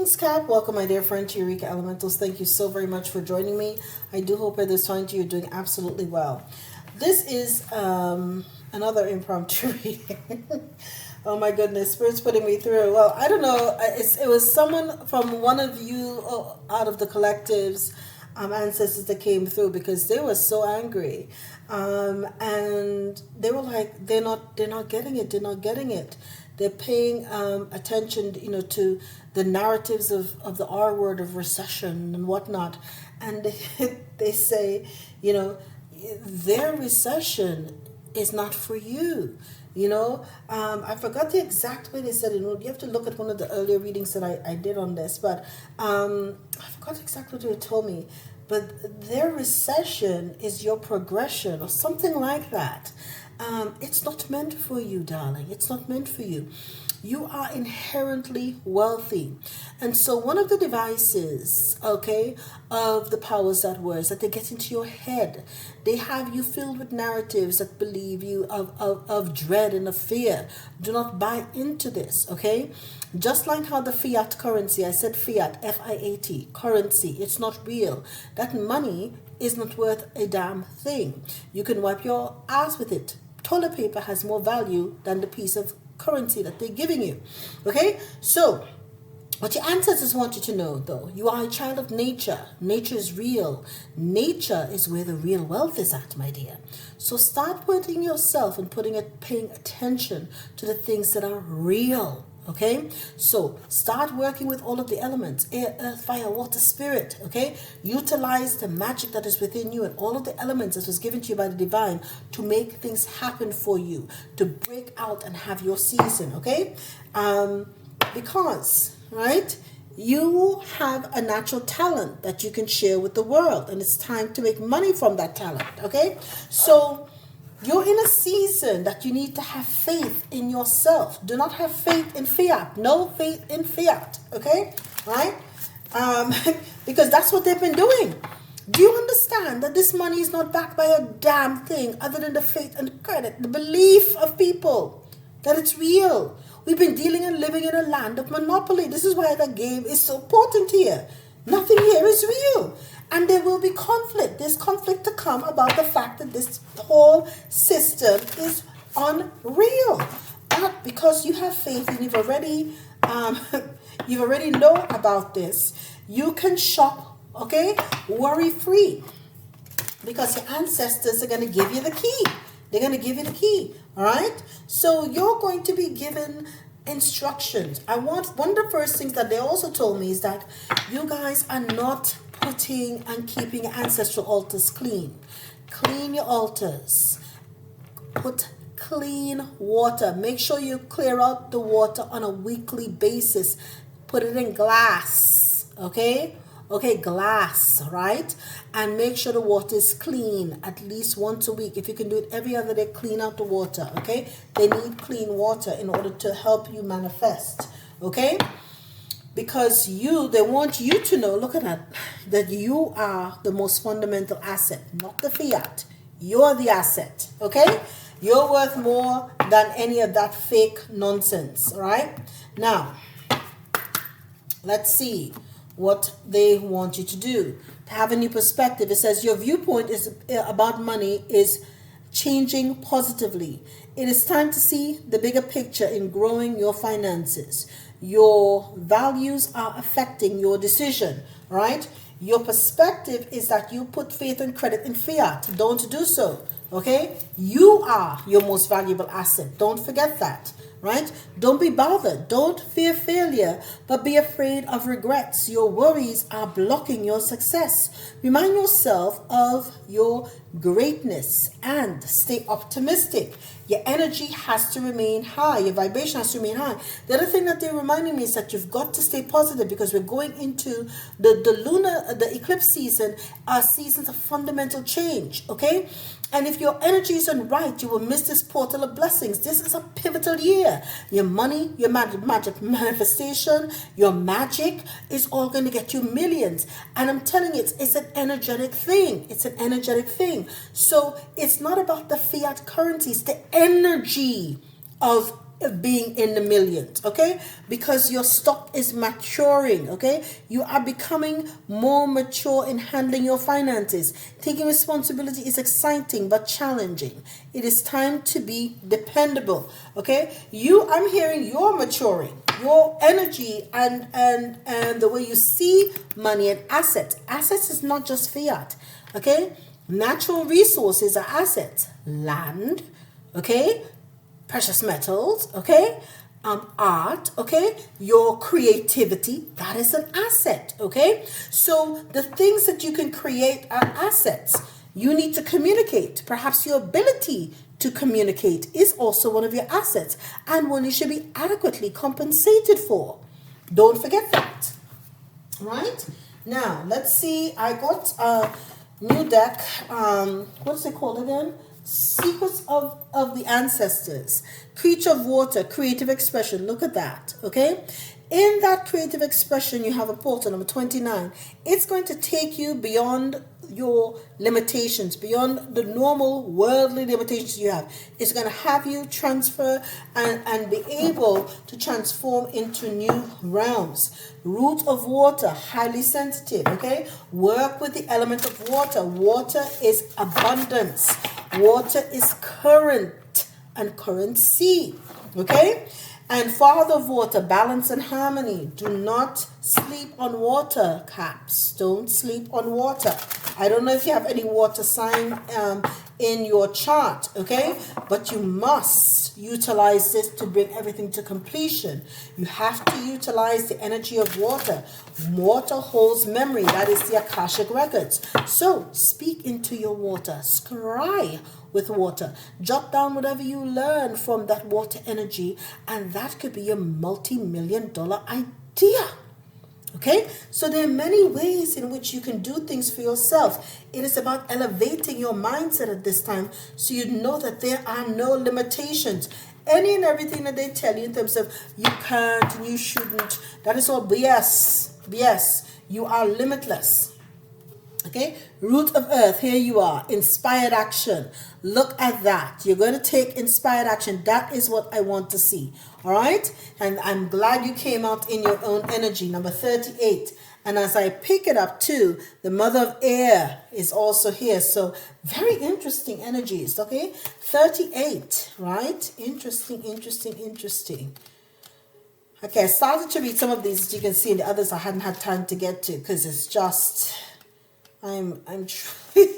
Greetings, Cap. Welcome, my dear friend, to Eureka Elementals. Thank you so very much for joining me. I do hope at this time you're doing absolutely well. This is another impromptu reading. Oh my goodness, Spirit's putting me through. Well, I don't know. It was someone from one of you out of the collective's ancestors that came through because they were so angry, and they were like, they're not getting it. They're not getting it. They're paying attention, to the narratives of the R word of recession and whatnot, and they say, their recession is not for you. I forgot the exact way they said it. You have to look at one of the earlier readings that I did on this, but I forgot exactly what they told me. But their recession is your progression or something like that. It's not meant for you, darling. It's not meant for you. You are inherently wealthy. And so one of the devices, of the powers that were is that they get into your head. They have you filled with narratives that believe you of dread and of fear. Do not buy into this, okay? Just like how the fiat currency, I said fiat, F-I-A-T, currency, it's not real. That money is not worth a damn thing. You can wipe your ass with it. Toilet paper has more value than the piece of currency that they're giving you. Okay? So, what your ancestors want you to know, though, you are a child of nature. Nature is real. Nature is where the real wealth is at, my dear. So start putting yourself and paying attention to the things that are real. Okay, so start working with all of the elements: air, earth, fire, water, spirit. Okay, utilize the magic that is within you and all of the elements that was given to you by the divine to make things happen for you, to break out and have your season. Okay, because you have a natural talent that you can share with the world, and it's time to make money from that talent. Okay, so you're in a season that you need to have faith in yourself. Do not have faith in fiat. No faith in fiat. Okay? Right? Because that's what they've been doing. Do you understand that this money is not backed by a damn thing other than the faith and credit, the belief of people that it's real? We've been dealing and living in a land of monopoly. This is why the game is so important here. Nothing here is real. And there will be conflict. There's conflict to come about the fact that this whole system is unreal. But because you have faith and you've already know about this, you can shop, worry free. Because your ancestors are going to give you the key. They're going to give you the key. All right? So you're going to be given instructions. One of the first things that they also told me is that you guys are not putting and keeping ancestral altars clean. Clean your altars. Put clean water. Make sure you clear out the water on a weekly basis. Put it in glass. Okay, glass, right? And make sure the water is clean at least once a week. If you can do it every other day, clean out the water. Okay, they need clean water in order to help you manifest. Okay, because they want you to know, look at that you are the most fundamental asset, not the fiat. You're the asset. Okay, you're worth more than any of that fake nonsense. All right, now let's see what they want you to do. To have a new perspective, it says your viewpoint is about money is changing positively. It is time to see the bigger picture in growing your finances. Your values are affecting your decision, right? Your perspective is that you put faith and credit in fiat. Don't do so, okay? You are your most valuable asset. Don't forget that. Right? Don't be bothered. Don't fear failure, but be afraid of regrets. Your worries are blocking your success. Remind yourself of your greatness and stay optimistic. Your energy has to remain high. Your vibration has to remain high. The other thing that they're reminding me is that you've got to stay positive because we're going into the eclipse season, seasons of fundamental change. Okay? And if your energy isn't right, you will miss this portal of blessings. This is a pivotal year. Your money, your magic manifestation, your magic is all going to get you millions. And I'm telling you, it's an energetic thing. It's an energetic thing. So it's not about the fiat currency. It's the energy of being in the millions, okay? Because your stock is maturing, okay? You are becoming more mature in handling your finances. Taking responsibility is exciting but challenging. It is time to be dependable, okay? I'm hearing you're maturing. Your energy and the way you see money and assets. Assets is not just fiat, okay? Natural resources are assets. Land, okay? Precious metals, okay? Art, okay? Your creativity, that is an asset, okay? So the things that you can create are assets. You need to communicate. Perhaps your ability to communicate is also one of your assets and one you should be adequately compensated for. Don't forget that, right? Now, let's see. I got a new deck. What's it called again? Secrets of the Ancestors. Creature of water, creative expression. Look at that, okay? In that creative expression, you have a portal, number 29. It's going to take you beyond your limitations, beyond the normal worldly limitations you have. It's going to have you transfer and be able to transform into new realms. Root of water, highly sensitive, okay? Work with the element of water. Water is abundance. Water is current and currency, okay? And father of water, balance and harmony. Do not sleep on water, Caps. Don't sleep on water. I don't know if you have any water sign in your chart, okay? But you must utilize this to bring everything to completion. You have to utilize the energy of water. Water holds memory. That is the Akashic records. So speak into your water. Scry with water. Jot down whatever you learn from that water energy, and that could be a multi-million-dollar idea. Okay, so there are many ways in which you can do things for yourself. It is about elevating your mindset at this time so you know that there are no limitations. Any and everything that they tell you in terms of you can't and you shouldn't, that is all BS. BS. You are limitless. Okay, root of earth, here you are, inspired action. Look at that. You're going to take inspired action. That is what I want to see. All right, and I'm glad you came out in your own energy, number 38. And as I pick it up too, the mother of air is also here. So very interesting energies. Okay, 38, right? Interesting. Okay, I started to read some of these, as you can see, and the others I hadn't had time to get to because it's just I'm truly,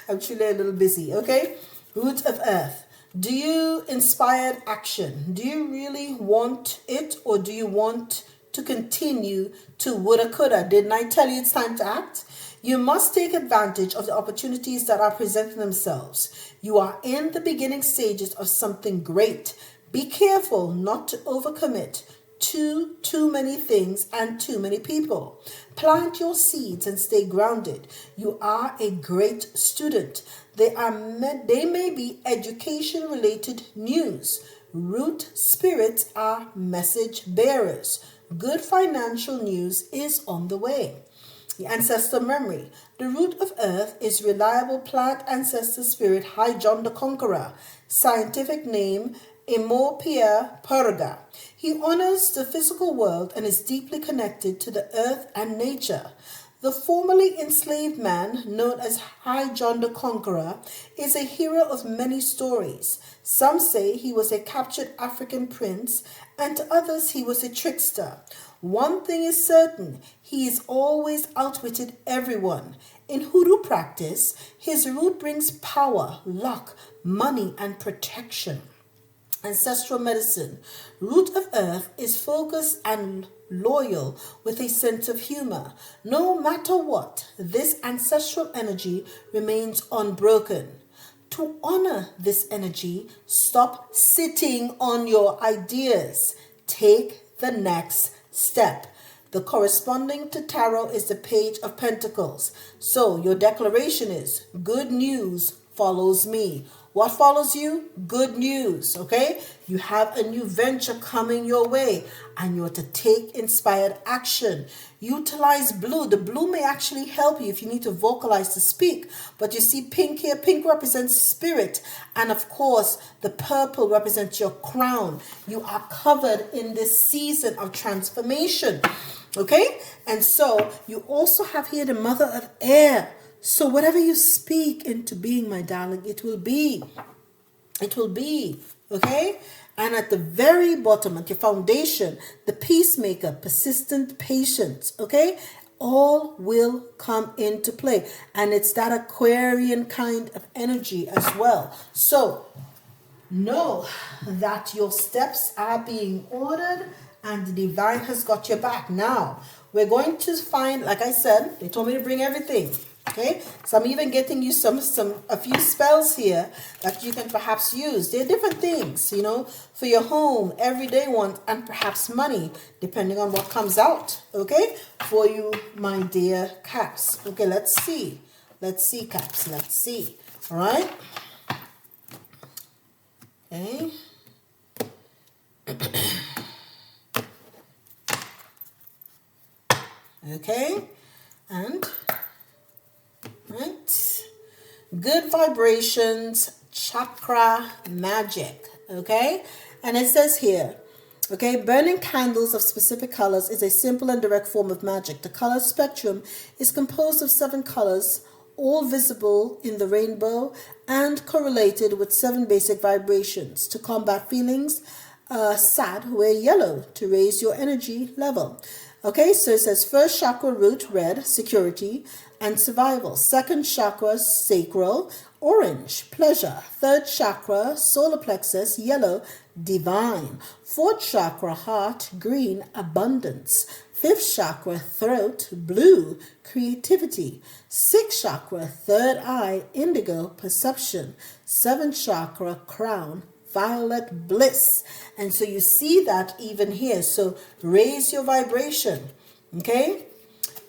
I'm truly a little busy. Okay, root of earth. Do you inspired action? Do you really want it, or do you want to continue to woulda coulda? Didn't I tell you it's time to act? You must take advantage of the opportunities that are presenting themselves. You are in the beginning stages of something great. Be careful not to overcommit to too many things and too many people. Plant your seeds and stay grounded. You are a great student. They may be education related news. Root spirits are message bearers. Good financial news is on the way. The ancestor memory. The root of earth is reliable plant ancestor spirit High John the Conqueror. Scientific name Imopia purga. He honors the physical world and is deeply connected to the earth and nature. The formerly enslaved man, known as High John the Conqueror, is a hero of many stories. Some say he was a captured African prince, and to others he was a trickster. One thing is certain, he is always outwitted everyone. In hoodoo practice, his root brings power, luck, money, and protection. Ancestral medicine. Root of earth is focused and loyal with a sense of humor. No matter what, this ancestral energy remains unbroken. To honor this energy, stop sitting on your ideas. Take the next step. The corresponding to tarot is the Page of Pentacles. So your declaration is, good news follows me. What follows you? Good news, okay? You have a new venture coming your way and you're to take inspired action. Utilize blue. The blue may actually help you if you need to vocalize to speak. But you see pink here. Pink represents spirit. And of course, the purple represents your crown. You are covered in this season of transformation. Okay? And so you also have here the mother of air. So whatever you speak into being, my darling, it will be. It will be. Okay? And at the very bottom, at your foundation, the peacemaker, persistent patience. Okay? All will come into play. And it's that Aquarian kind of energy as well. So know that your steps are being ordered and the divine has got your back. Now, we're going to find, like I said, they told me to bring everything. Okay, so I'm even getting you a few spells here that you can perhaps use. They're different things, you know, for your home, everyday ones, and perhaps money, depending on what comes out. Okay, for you, my dear Caps. Okay, let's see. Let's see, Caps. Let's see. All right. Okay. Okay, and right, good vibrations, chakra magic. Okay, and it says here, okay, burning candles of specific colors is a simple and direct form of magic. The color spectrum is composed of 7 colors, all visible in the rainbow and correlated with 7 basic vibrations. To combat feelings sad, wear yellow to raise your energy level. Okay, so it says first chakra root, red, security and survival. Second chakra, sacral, orange, pleasure. Third chakra, solar plexus, yellow, divine. Fourth chakra, heart, green, abundance. Fifth chakra, throat, blue, creativity. Sixth chakra, third eye, indigo, perception. Seventh chakra, crown, violet, bliss. And so you see that even here. So raise your vibration. Okay.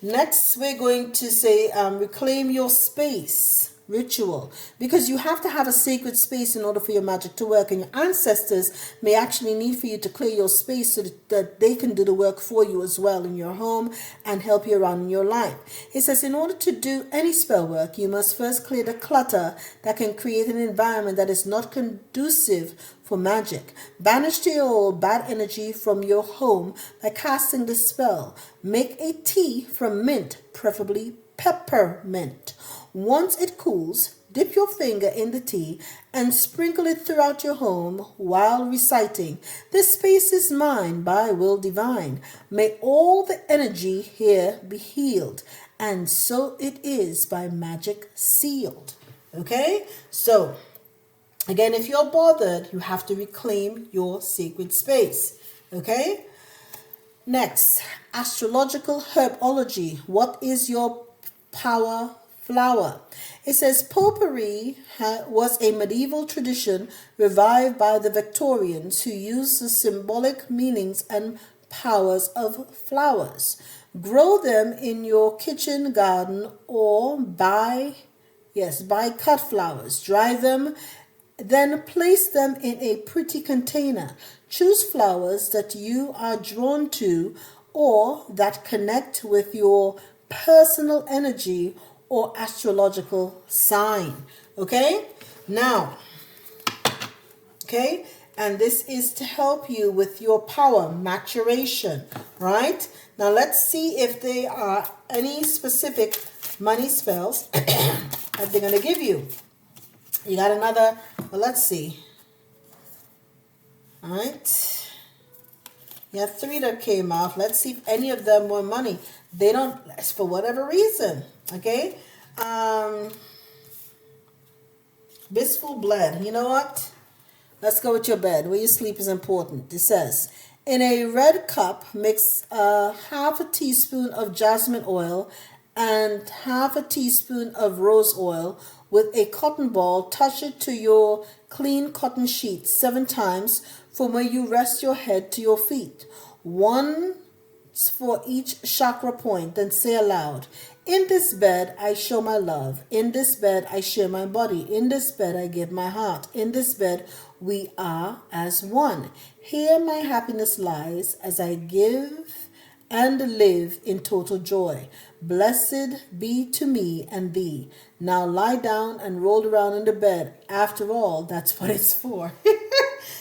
Next, we're going to say reclaim your space. Ritual, because you have to have a sacred space in order for your magic to work, and your ancestors may actually need for you to clear your space so that they can do the work for you as well in your home and help you around in your life. It says in order to do any spell work, you must first clear the clutter that can create an environment that is not conducive for magic. Banish to your bad energy from your home by casting the spell. Make a tea from mint, preferably peppermint. Once it cools, dip your finger in the tea and sprinkle it throughout your home while reciting, "This space is mine by will divine. May all the energy here be healed, and so it is by magic sealed." Okay? So, again, if you're bothered, you have to reclaim your sacred space. Okay? Next, astrological herbology. What is your power flower? It says potpourri was a medieval tradition revived by the Victorians who used the symbolic meanings and powers of flowers. Grow them in your kitchen garden or buy cut flowers. Dry them, then place them in a pretty container. Choose flowers that you are drawn to or that connect with your personal energy or astrological sign. Okay? Now, okay? And this is to help you with your power maturation, right? Now, let's see if there are any specific money spells that they're going to give you. You got another, well, let's see. All right. You have 3 that came off. Let's see if any of them were money. They don't, for whatever reason. Okay? Blissful blend. You know what? Let's go with your bed. Where you sleep is important. It says, in a red cup, mix half a teaspoon of jasmine oil and half a teaspoon of rose oil with a cotton ball. Touch it to your clean cotton sheet 7 times from where you rest your head to your feet. 1 for each chakra point. Then say aloud, in this bed I show my love. In this bed I share my body. In this bed I give my heart. In this bed we are as one. Here my happiness lies as I give and live in total joy. Blessed be to me and thee. Now lie down and roll around in the bed. After all, that's what it's for.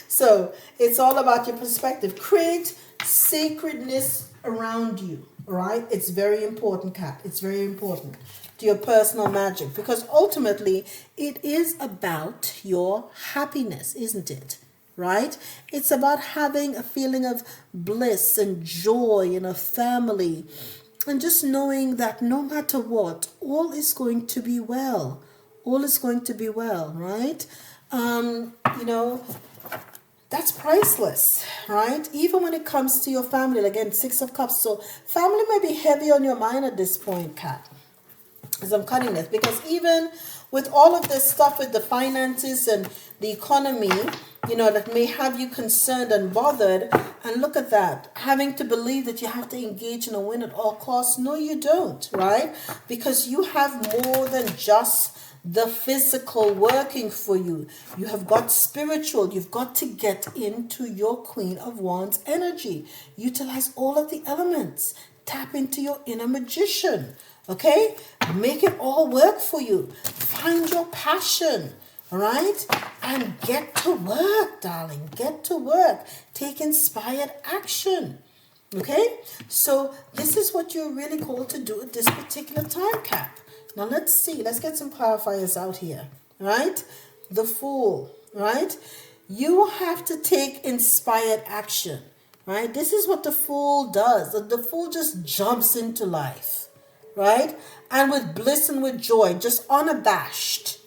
So it's all about your perspective. Create sacredness around you, right? It's very important, Kat. It's very important to your personal magic, because ultimately it is about your happiness, isn't it? Right? It's about having a feeling of bliss and joy in a family, and just knowing that no matter what, all is going to be well. All is going to be well, right? You know, that's priceless, right? Even when it comes to your family, again, Six of Cups. So family may be heavy on your mind at this point, Kat, as I'm cutting this, because even with all of this stuff with the finances and the economy, you know, that may have you concerned and bothered. And look at that, having to believe that you have to engage in a win at all costs. No, you don't, right? Because you have more than just the physical working for you. You have got spiritual. You've got to get into your Queen of Wands energy. Utilize all of the elements. Tap into your inner magician. Okay? Make it all work for you. Find your passion. All right? And get to work, darling. Get to work. Take inspired action. Okay? So this is what you're really called to do at this particular time, Cap. Now let's see. Let's get some clarifiers out here. Right? The Fool. Right? You have to take inspired action. Right? This is what the Fool does. The Fool just jumps into life. Right? And with bliss and with joy. Just unabashed.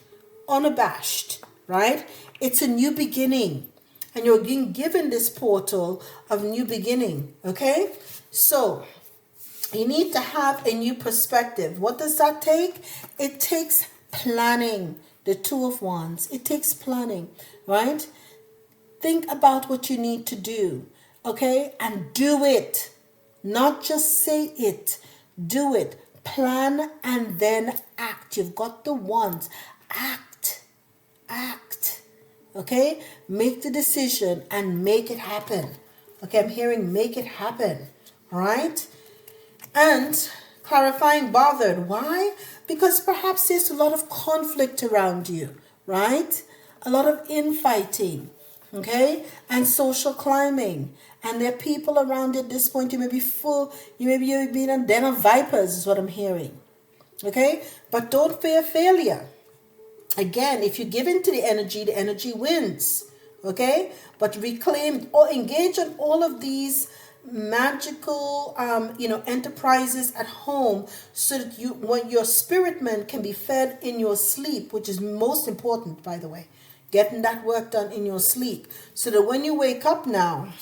Unabashed. Right? It's a new beginning. And you're being given this portal of new beginning. Okay? So you need to have a new perspective. What does that take? It takes planning. The Two of Wands. It takes planning, right? Think about what you need to do, okay? And do it. Not just say it. Do it. Plan and then act. You've got the Wands. Act. Act. Okay? Make the decision and make it happen. Okay, I'm hearing make it happen. All right? And clarifying bothered. Why? Because perhaps there's a lot of conflict around you, right? A lot of infighting, okay? And social climbing. And there are people around you at this point. You may be full, you may be in a den of vipers is what I'm hearing, okay? But don't fear failure. Again, if you give into the energy wins, okay? But reclaim or engage in all of these magical enterprises at home, so that when your spirit man can be fed in your sleep, which is most important, by the way, getting that work done in your sleep, so that when you wake up now,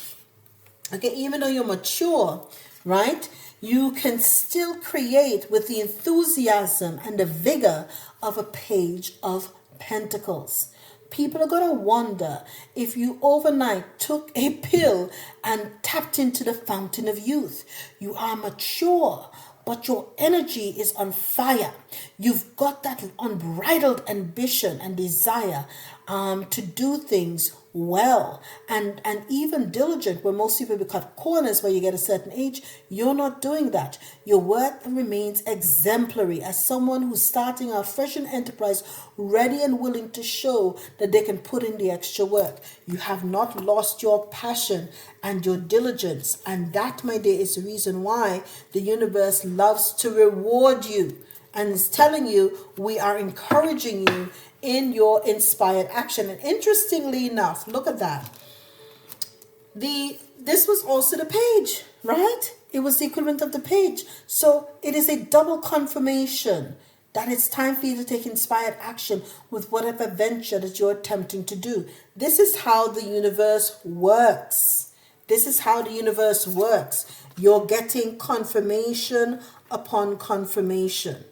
okay, even though you're mature, right, you can still create with the enthusiasm and the vigor of a Page of Pentacles. People are going to wonder if you overnight took a pill and tapped into the fountain of youth. You are mature, but your energy is on fire. You've got that unbridled ambition and desire to do things well and even diligent, where most people cut corners where you get a certain age. You're not doing that. Your work remains exemplary as someone who's starting out fresh in enterprise, ready and willing to show that they can put in the extra work. You have not lost your passion and your diligence, and that, my dear, is the reason why the universe loves to reward you and is telling you, we are encouraging you in your inspired action. And interestingly enough, look at that. This was also the page, right? It was the equivalent of the page. So it is a double confirmation that it's time for you to take inspired action with whatever venture that you're attempting to do. This is how the universe works. This is how the universe works. You're getting confirmation upon confirmation.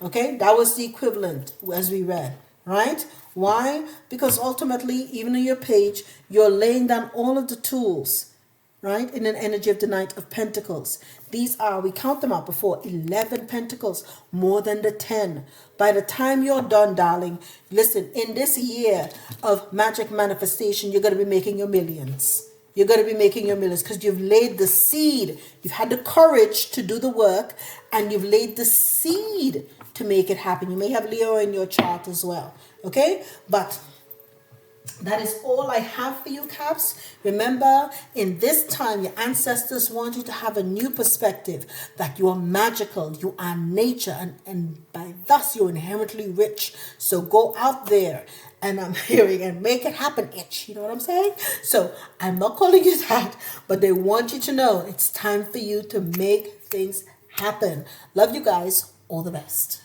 Okay, that was the equivalent as we read, right? Why? Because ultimately, even in your page, you're laying down all of the tools, right? In an energy of the Knight of Pentacles. These are, we count them out before, 11 pentacles, more than the 10. By the time you're done, darling, listen, in this year of magic manifestation, you're going to be making your millions. You're going to be making your millions because you've laid the seed. You've had the courage to do the work, and you've laid the seed to make it happen. You may have Leo in your chart as well, okay? But that is all I have for you, Caps. Remember, in this time, your ancestors want you to have a new perspective that you are magical, you are nature, and by thus you're inherently rich. So go out there and I'm hearing and make it happen, itch. You know what I'm saying? So I'm not calling you that, but they want you to know it's time for you to make things happen. Love you guys. All the best.